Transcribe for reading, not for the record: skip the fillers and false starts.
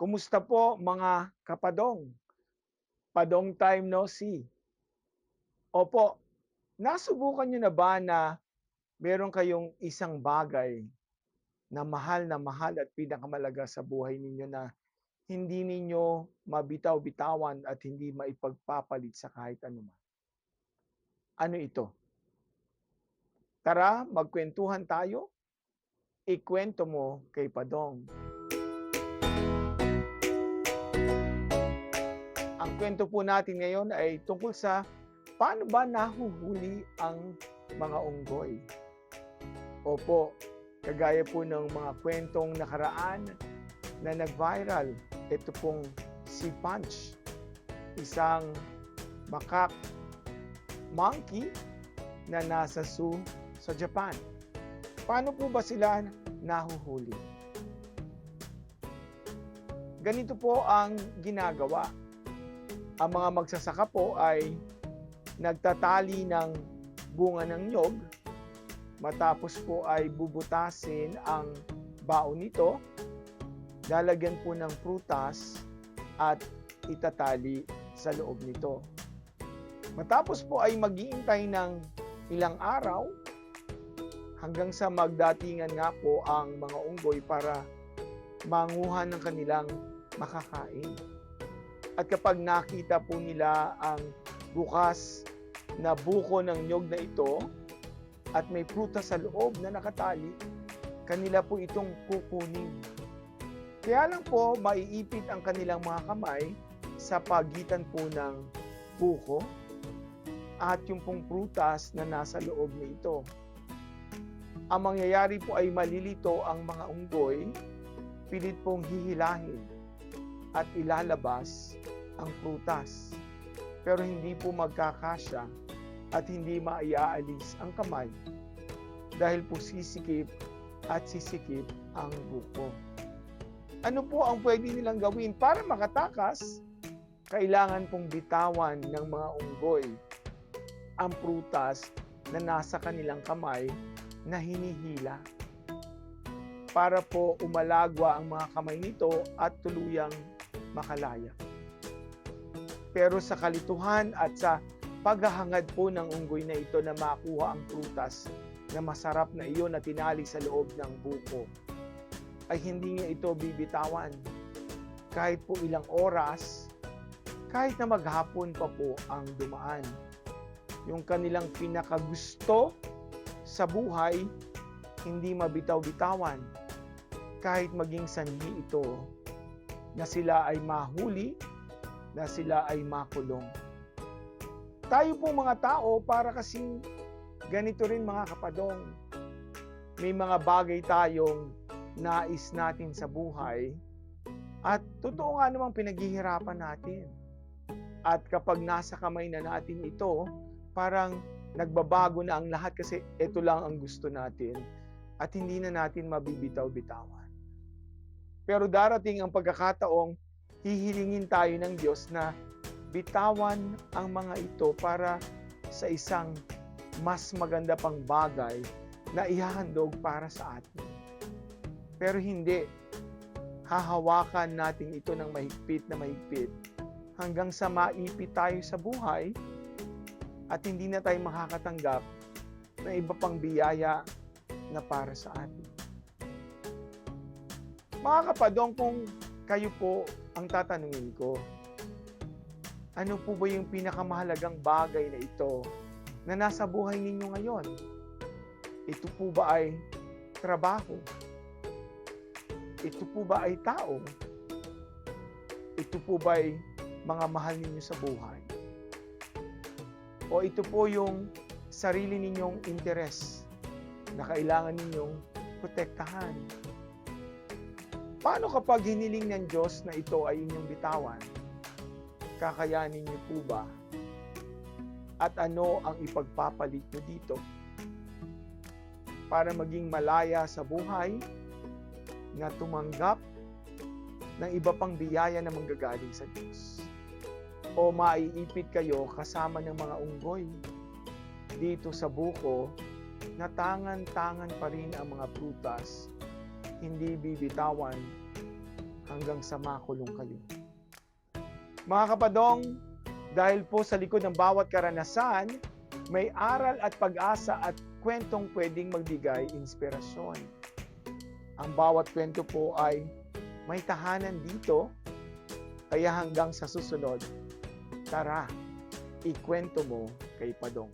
Kumusta po mga kapadong? Padong time no see. Opo, nasubukan niyo na ba na meron kayong isang bagay na mahal at pinakamalaga sa buhay ninyo na hindi ninyo mabitaw-bitawan at hindi maipagpapalit sa kahit anuman? Ano ito? Tara, magkwentuhan tayo. Ikwento mo kay Padong. Ang kwento po natin ngayon ay tungkol sa paano ba nahuhuli ang mga unggoy. Opo, kagaya po ng mga kwentong nakaraan na nag-viral. Ito pong si Punch, isang makak monkey na nasa zoo sa Japan. Paano po ba sila nahuhuli? Ganito po ang ginagawa. Ang mga magsasaka po ay nagtatali ng bunga ng nyog, matapos po ay bubutasin ang baon nito, lalagyan po ng prutas at itatali sa loob nito. Matapos po ay maghihintay ng ilang araw hanggang sa magdatingan nga po ang mga unggoy para manguha ng kanilang makakain. At kapag nakita po nila ang bukas na buko ng nyog na ito at may prutas sa loob na nakatali, kanila po itong kukunin. Kaya lang po maiipit ang kanilang mga kamay sa pagitan po ng buko at yung pong prutas na nasa loob nito. Ang mangyayari po ay malilito ang mga unggoy, pilit pong hihilahin at ilalabas ang prutas. Pero hindi po magkakasya at hindi maiaalis ang kamay dahil po sisikip at sisikip ang buko. Ano po ang pwede nilang gawin para makatakas? Kailangan pong bitawan ng mga unggoy ang prutas na nasa kanilang kamay na hinihila para po umalagwa ang mga kamay nito at tuluyang makalaya. Pero sa kalituhan at sa paghahangad po ng unggoy na ito na makuha ang prutas na masarap na iyon na tinali sa loob ng buko, ay hindi niya ito bibitawan. Kahit po ilang oras, kahit na maghapon pa po ang dumaan. Yung kanilang pinakagusto sa buhay, hindi mabitaw-bitawan. Kahit maging sanhi ito, na sila ay mahuli, na sila ay makulong. Tayo po mga tao, para kasing ganito rin mga kapadong. May mga bagay tayong nais natin sa buhay at totoo nga namang pinaghihirapan natin. At kapag nasa kamay na natin ito, parang nagbabago na ang lahat kasi ito lang ang gusto natin at hindi na natin mabibitaw-bitawan. Pero darating ang pagkakataong hihilingin tayo ng Diyos na bitawan ang mga ito para sa isang mas maganda pang bagay na ihahandog para sa atin. Pero hindi. Hahawakan natin ito ng mahigpit na mahigpit hanggang sa maipit tayo sa buhay at hindi na tayo makakatanggap ng iba pang biyaya na para sa atin. Mga kapadong, kung kayo po ang tatanungin ko, ano po ba yung pinakamahalagang bagay na ito na nasa buhay ninyo ngayon? Ito po ba ay trabaho? Ito po ba ay tao? Ito po ba ay mga mahal ninyo sa buhay? O ito po yung sarili ninyong interes na kailangan ninyong protektahan? Paano kapag hiniling ng Diyos na ito ay inyong bitawan? Kakayanin niyo po ba? At ano ang ipagpapalit niyo dito? Para maging malaya sa buhay na tumanggap ng iba pang biyaya na manggagaling sa Diyos. O maiipit kayo kasama ng mga unggoy dito sa buko na tangan-tangan pa rin ang mga prutas, hindi bibitawan hanggang sa makulong kayo. Mga kapadong, dahil po sa likod ng bawat karanasan, may aral at pag-asa at kwentong pwedeng magbigay inspirasyon. Ang bawat kwento po ay may tahanan dito, kaya hanggang sa susunod, tara, ikwento mo kay Padong.